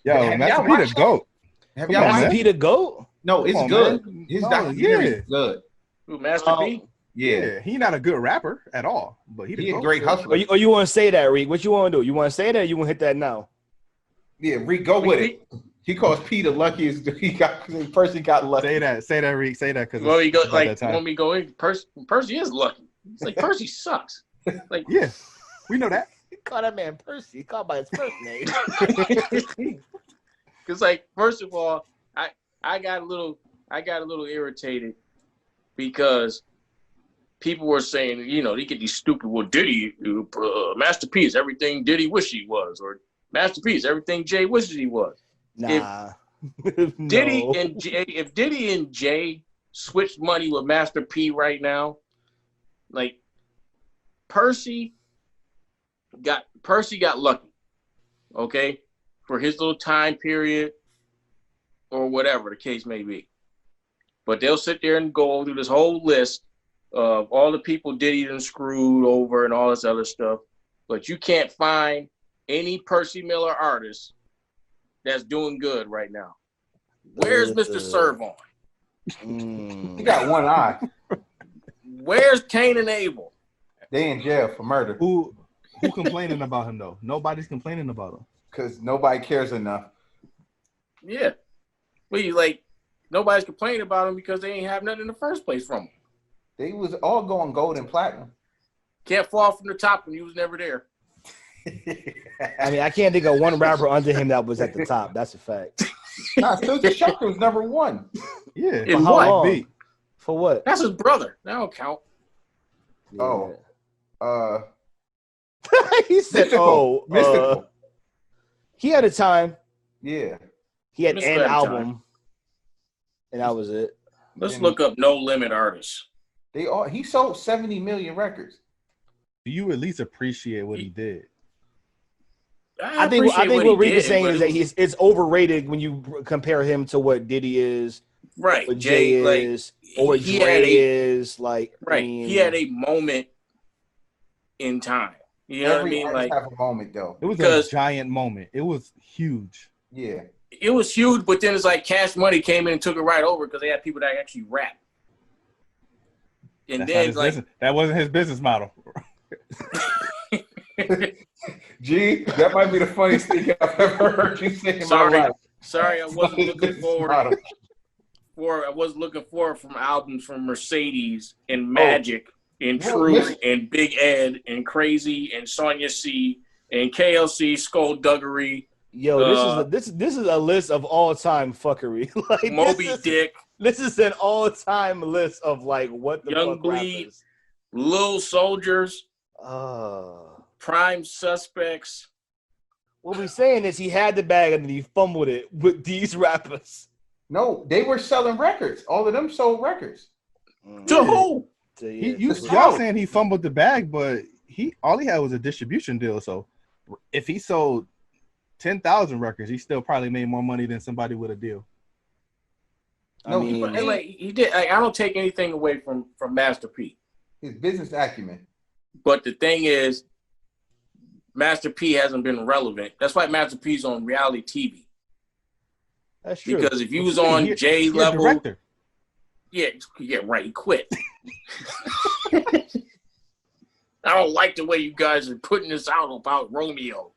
Yo, Master P the GOAT. Have y'all Master watched P the GOAT? No, it's good. His documentary is good. Who, Master P? Yeah. He not a good rapper at all, but he a great hustler. Or you want to say that, Reek? What you want to do? You want to say that or you want to hit that now? Yeah, Reek, go with it. He calls P the luckiest. He got lucky. Say that, Reek. Say that because well, you go like want me to go in. Percy is lucky. It's like Percy sucks. Like yeah, we know that. You call that man Percy. He called by his first name. Because like first of all, I got a little irritated because people were saying, you know, they get these stupid, well, Diddy, Master P is everything Diddy wish he was, or Master P is everything Jay wishes he was. Nah. If Diddy and Jay switched money with Master P right now, like Percy got lucky, okay, for his little time period or whatever the case may be. But they'll sit there and go through this whole list of all the people Diddy done screwed over and all this other stuff. But you can't find any Percy Miller artist that's doing good right now. Where's Mr. Servon? He got one eye. Where's Cain and Abel? They in jail for murder. Who complaining about him though? Nobody's complaining about him. Because nobody cares enough. Yeah. Nobody's complaining about him because they ain't have nothing in the first place from him. They was all going gold and platinum. Can't fall from the top when you was never there. I mean, I can't think of one rapper under him that was at the top. That's a fact. Nah, Silky Shocker was number one. Yeah. In what? For what? That's his brother. That don't count. Yeah. He said, Mystical. He had a time. Yeah. He had Mystical an had a album. time. And that was it. Let's look up No Limit artists. He sold 70 million records. Do you at least appreciate what he did? I think what Reek is saying is that it's overrated when you compare him to what Diddy is, right? What Jay is, or what Dre is. Like, right, I mean, he had a moment in time. You know what I mean? Like, have a moment though. It was a giant moment. It was huge. Yeah, it was huge. But then it's like Cash Money came in and took it right over because they had people that actually rap. And that wasn't his business model. Gee, that might be the funniest thing I've ever heard you say in my life. Sorry, I wasn't looking forward. I was looking forward from albums from Mercedes and Magic and True and Big Ed and Crazy and Sonya C and KLC Skullduggery. Yo, this is a list of all time fuckery. Like Moby Dick. This is an all time list of like what the Young fuck Bleed, rappers. Little Soldiers, Prime Suspects. What we're saying is he had the bag and then he fumbled it with these rappers. No, they were selling records. All of them sold records. To who? Y'all saying he fumbled the bag, but all he had was a distribution deal. So if he sold 10,000 records, he still probably made more money than somebody with a deal. No, he did. I don't take anything away from Master P. His business acumen. But the thing is, Master P hasn't been relevant. That's why Master P's on reality TV. That's true. Because if he was on Jay's level, director. Yeah, right. He quit. I don't like the way you guys are putting this out about Romeo.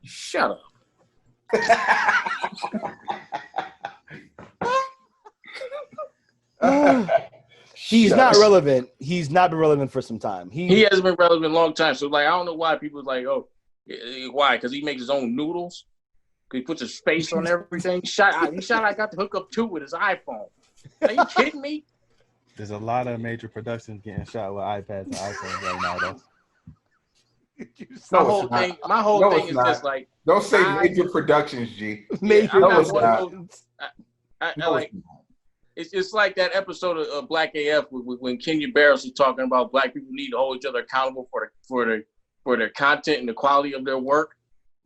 Shut up. He's not relevant. He's not been relevant for some time. He hasn't been relevant in a long time. So like, I don't know why people are like, oh, why? Because he makes his own noodles. He puts his face on everything. He shot I got to hook up to with his iPhone. Are you kidding me? There's a lot of major productions getting shot with iPads and iPhones right now, though. My whole thing is just like, don't say major productions, G. Major It's like that episode of Black AF when Kenya Barris was talking about black people need to hold each other accountable for their content and the quality of their work.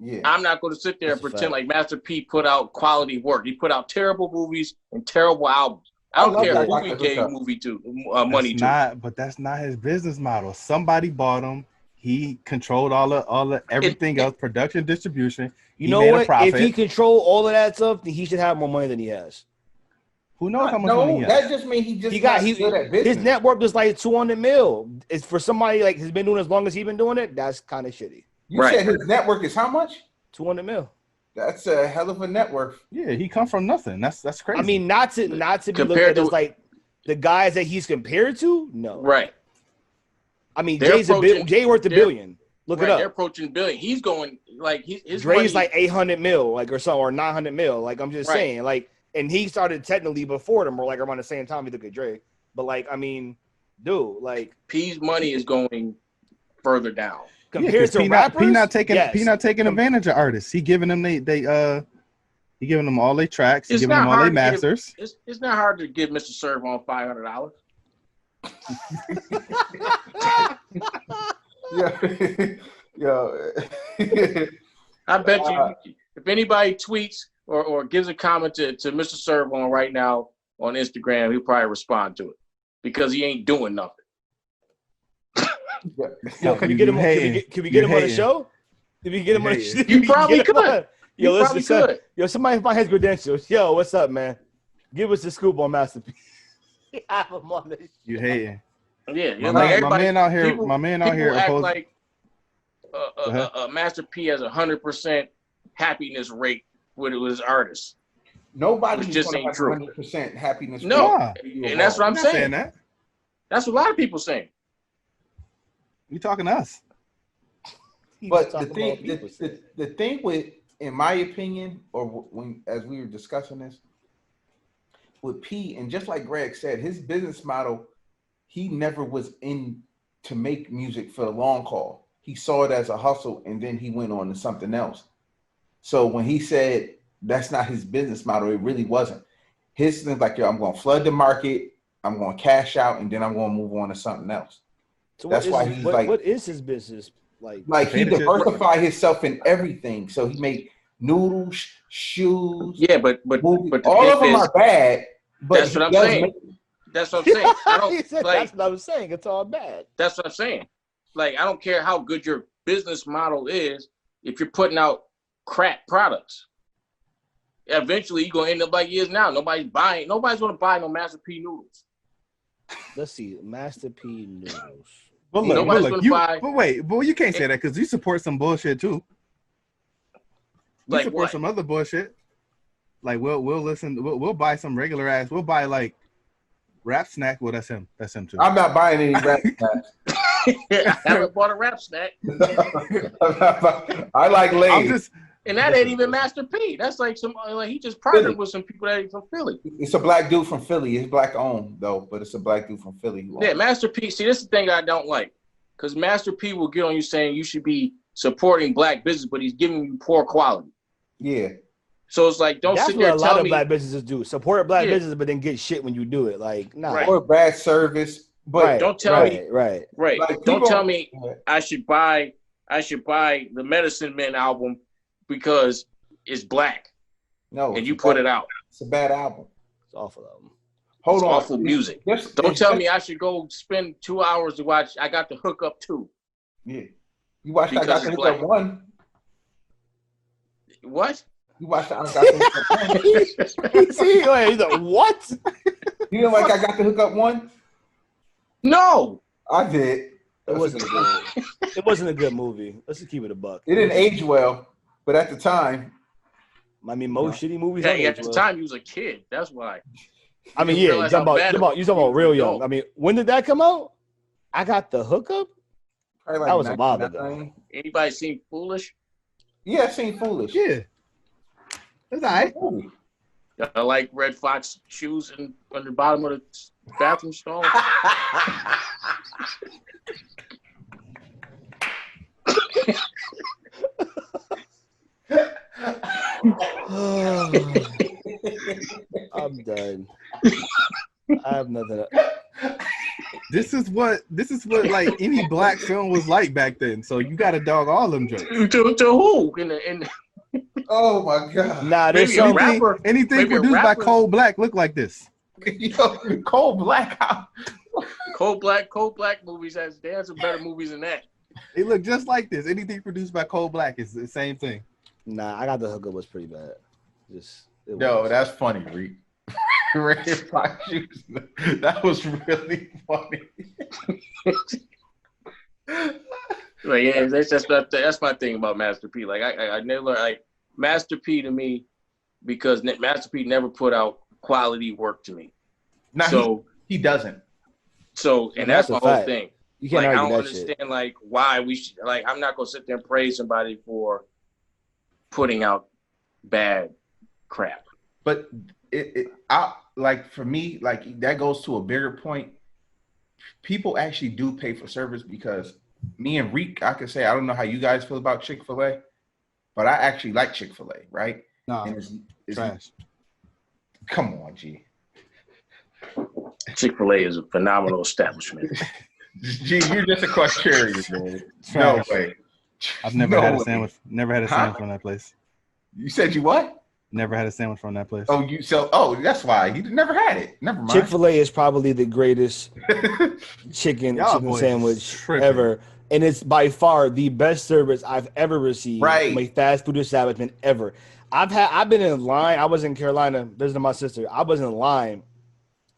Yeah. I'm not going to sit there and pretend like Master P put out quality work. He put out terrible movies and terrible albums. I don't care who he gave money to. But that's not his business model. Somebody bought him. He controlled all the everything else, production, distribution. You know what? If he control all of that stuff, then he should have more money than he has. Who knows how much money he has? That just means he good at business. His net worth is like 200 mil. It's for somebody like has been doing it as long as he's been doing it. That's kind of shitty. You said his net worth is how much? 200 mil. That's a hell of a net worth. Yeah, he come from nothing. That's crazy. I mean, not to be looked at as like the guys that he's compared to. No, right. I mean, Jay worth $1 billion. Look it up. They're approaching $1 billion. He's going like his Dre's like 800 mil, like or something, or 900 mil. Like I'm just saying, like, and he started technically before them, or like around the same time. He look at Dre, but like, I mean, dude, like P's money is going further down compared to rappers. P not taking advantage of artists. He giving them he giving them all their tracks. He giving them all their masters. It's not hard to give Mr. Serve on $500. Yo. I bet you if anybody tweets or gives a comment to Mr. Servon right now on Instagram, he'll probably respond to it because he ain't doing nothing. Yo, can we get him? Can we get him on the show? Can we get him on the show? You probably could. Yo, listen, yo, somebody find his credentials. Yo, what's up, man? Give us the scoop on Master P. You hating? Yeah, my man out here. My man out here act like Master P has 100% happiness rate with his artists. Nobody just ain't true. 100% happiness. No, and that's what I'm saying. That's what a lot of people saying. You talking to us? But the thing with, in my opinion, or when as we were discussing this with P, and just like Greg said, his business model, he never was in to make music for the long haul. He saw it as a hustle, and then he went on to something else. So when he said that's not his business model, it really wasn't. His thing's like, yo, I'm going to flood the market, I'm going to cash out, and then I'm going to move on to something else. So that's why he's like, what is his business like? Like he diversified himself in everything. So he made noodles, shoes. Yeah, but all of them are bad. But that's what I'm saying. That's what I'm saying. I don't, that's what I'm saying. It's all bad. That's what I'm saying. Like, I don't care how good your business model is if you're putting out crap products. Eventually, you're going to end up like he is now. Nobody's going to buy no Master P noodles. Let's see. Master P noodles. But look, you can't say that because you support some bullshit too. You like support what? some other bullshit. Like we'll listen. We'll buy some regular ass. We'll buy like rap snack. Well, that's him. That's him too. I'm not buying any rap snacks. I haven't bought a rap snack. I like Lay's. And that ain't even Master P. That's like he just partnered with some people that ain't from Philly. It's a black dude from Philly. It's black owned though, but it's a black dude from Philly. Yeah, Master P. See, this is the thing I don't like, because Master P will get on you saying you should be supporting black business, but he's giving you poor quality. Yeah. So it's like, don't sit there and tell me. That's what a lot of black businesses do. Support black businesses, but then get shit when you do it. Like, nah. Right. Or bad service. But don't tell me. Right. Like, don't tell me I should buy the Medicine Men album because it's black. No. And you put it out. It's a bad album. It's awful album. Hold on. Awful music. Don't tell me I should go spend 2 hours to watch I Got the Hookup 2. Yeah. You watched I Got the Hookup 1. What? You watched I Got the Hookup 1? See, he's like, what? You didn't like I Got the Hookup 1? No. I did. It wasn't a good movie. Let's just keep it a buck. It didn't age well, but at the time. I mean, most shitty movies. Yeah, at the time you was a kid. That's why. I mean, yeah, you're talking about real young. I mean, when did that come out? I Got the Hookup? Like that was a while ago. Anybody seen Foolish? Yeah, I seen Foolish. Yeah. That's all right. I like Red Fox shoes on the bottom of the bathroom stall. I'm done. I have nothing. This is what like any black film was like back then. So you got to dog all them jokes. To who? Oh my god! Nah, there's anything produced by Cold Black look like this. Yo, Cold Black. Cold Black movies they have some better movies than that. They look just like this. Anything produced by Cold Black is the same thing. Nah, I got the hookup was pretty bad. That's funny, Reek. Red Fox shoes. That was really funny. Like, yeah, that's my thing about Master P. Like I never like Master P to me because Master P never put out quality work to me. Now, so he doesn't. So and that's my whole thing. You can't like, argue I don't that understand shit. like why we should like. I'm not gonna sit there and praise somebody for putting out bad crap. But like for me, like that goes to a bigger point. People actually do pay for service because me and Reek, I can say I don't know how you guys feel about Chick-fil-A, but I actually like Chick-fil-A, right? Nah, it's trash. Come on, G. Chick-fil-A is a phenomenal establishment. G, you're just a Quaterian, man. No way. I've never had a sandwich. Never had a sandwich from that place. You said you what? Never had a sandwich from that place. That's why you never had it. Never mind. Chick-fil-A is probably the greatest chicken sandwich ever, and it's by far the best service I've ever received from a fast food establishment ever. I've been in line. I was in Carolina visiting my sister. I was in line,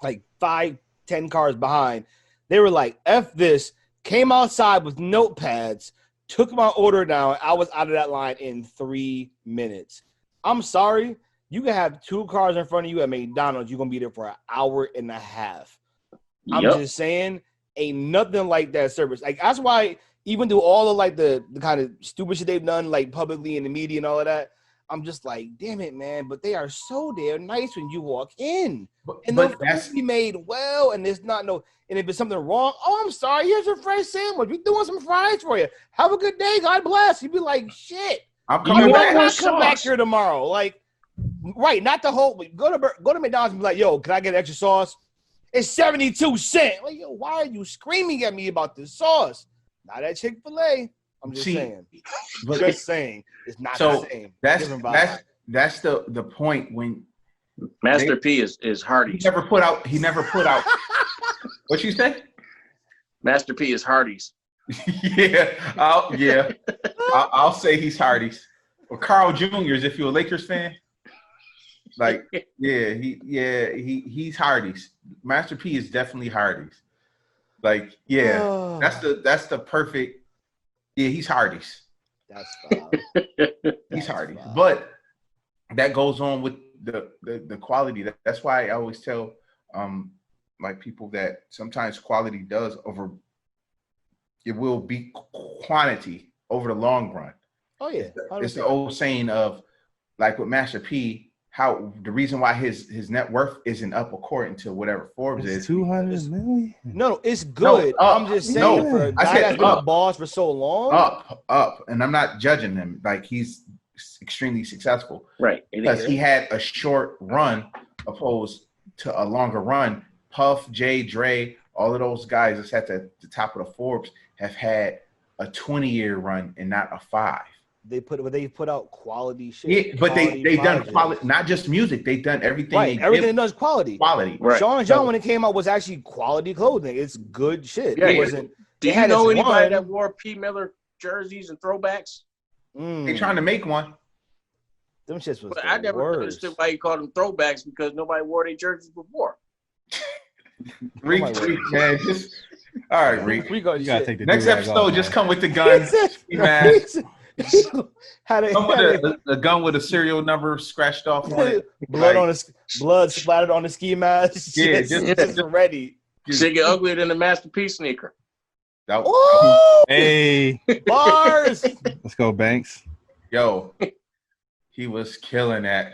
like 5-10 cars behind. They were like, "F this!" Came outside with notepads, took my order down. I was out of that line in 3 minutes. I'm sorry. You can have 2 cars in front of you at McDonald's. You're going to be there for an hour and a half. I'm just saying, ain't nothing like that service. Like, that's why even through all of, like, the kind of stupid shit they've done, like, publicly in the media and all of that, I'm just like, damn it, man. But they are so damn nice when you walk in. And the food be made well, and there's not no – and if there's something wrong, oh, I'm sorry. Here's your fresh sandwich. We're doing some fries for you. Have a good day. God bless. You'd be like, shit. I'm coming back. I'll come back here tomorrow. Like, right, not the whole. Go to McDonald's and be like, yo, can I get extra sauce? It's 72 cents. Like, yo, why are you screaming at me about this sauce? Not at Chick-fil-A. I'm just saying. Just saying, it's not the same. That's the point when Master P is Hardee's. He never put out. What you say? Master P is Hardee's. I'll say he's Hardee's. Or Carl Jr.'s if you're a Lakers fan. Like, he's Hardee's. Master P is definitely Hardee's. Like, that's the perfect. Yeah, he's Hardee's. That's fine. He's Hardee's. But that goes on with the quality. That's why I always tell like people that sometimes quality does over. It will be quantity over the long run. Oh yeah, it's the old saying of like with Master P. How the reason why his net worth isn't up according to whatever Forbes is 200 million. No, it's good. I'm just saying for a guy that's been a boss for so long. Up, and I'm not judging him. Like he's extremely successful, right? Because he had a short run opposed to a longer run. Puff, Jay, Dre, all of those guys that's at the top of the Forbes have had a 20-year run and not a 5. They put out quality shit. Yeah, but they've done quality, not just music. They've done everything. Right, everything that does quality. Quality. Right. Sean and John, when it came out, was actually quality clothing. It's good shit. Yeah, it wasn't. Do you know anybody that wore P. Miller jerseys and throwbacks? They trying to make one. Them shits was. I never understood why you called them throwbacks because nobody wore their jerseys before. Reek, man, just all right, Reek. You gotta take the next episode. Just come with the gun. Come with a gun with a serial number scratched off on it. Blood splattered on the ski mask. Yeah, just ready. Shit get uglier than the Master P sneaker. Hey, bars. Let's go, Banks. Yo, he was killing that.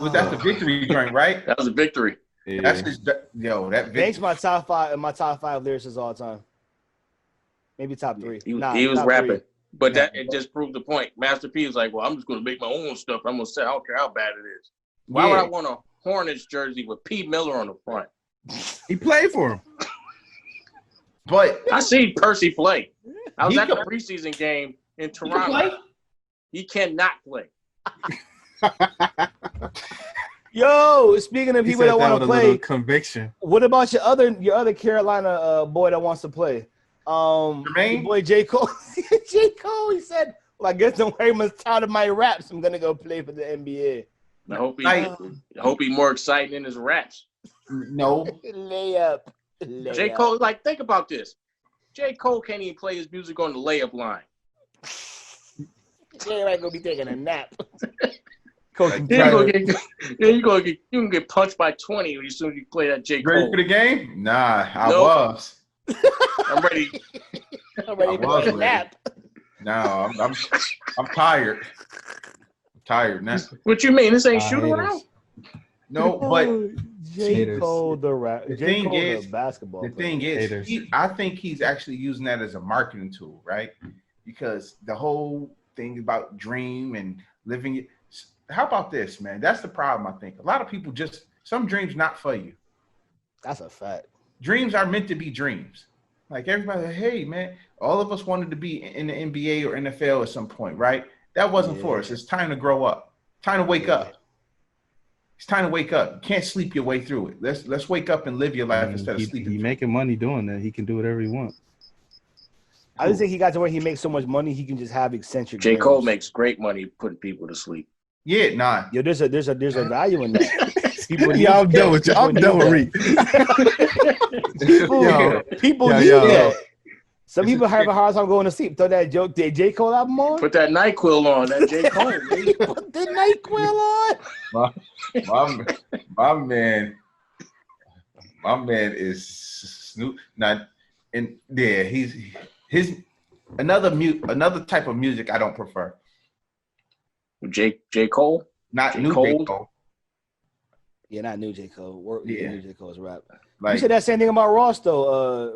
Was that the victory joint, right? That was a victory. Yeah. That's just that victory. Banks my top 5 lyricists all time. Maybe top 3. He was rapping. 3. But it just proved the point. Master P was like, well, I'm just going to make my own stuff. I'm going to say, I don't care how bad it is. Why would I want a Hornets jersey with P. Miller on the front? He played for him. But I seen Percy play. I was at the preseason game in Toronto. He cannot play. Yo, speaking of people that want to play, conviction. What about your other Carolina boy that wants to play? Your boy J. Cole. J. Cole, he said, Well, I guess don't very much tired of my raps. I'm gonna go play for the NBA. I hope he's more exciting in his raps. No. Layup. J. Cole, like, think about this. J. Cole can't even play his music on the layup line. Jay ain't gonna be taking a nap. You can get punched by 20 as soon as you play that J. Cole. Ready for the game? Nah, I was. I'm ready. I'm ready for a nap. No, I'm tired. I'm tired now. What you mean? This ain't shoot around? No, but J. Cole the rap. The thing is, basketball. The thing is, I think he's actually using that as a marketing tool, right? Because the whole thing about dream and living it. How about this, man? That's the problem, I think. A lot of people some dreams not for you. That's a fact. Dreams are meant to be dreams. Like everybody, hey, man, all of us wanted to be in the NBA or NFL at some point, right? That wasn't for us. It's time to grow up. Time to wake up. It's time to wake up. You can't sleep your way through it. Let's wake up and live your life instead of sleeping. He's making money doing that. He can do whatever he wants. I just think he got to where he makes so much money he can just have eccentric. J. Cole makes great money putting people to sleep. Yeah, nah. Yo, there's a value in that. I'm done with you. I'm done with Reek. People need that. Some people have a hard time going to sleep. Throw that J. Cole album on. Put that NyQuil on. That J. Cole. Put the NyQuil on. My man is Snoop. Not, and yeah, his another type of music I don't prefer. J. Cole. Not J. new Cole? J. Cole. Yeah, not new J. Cole. Yeah, new J. Cole's rap. Like, you said that same thing about Ross though.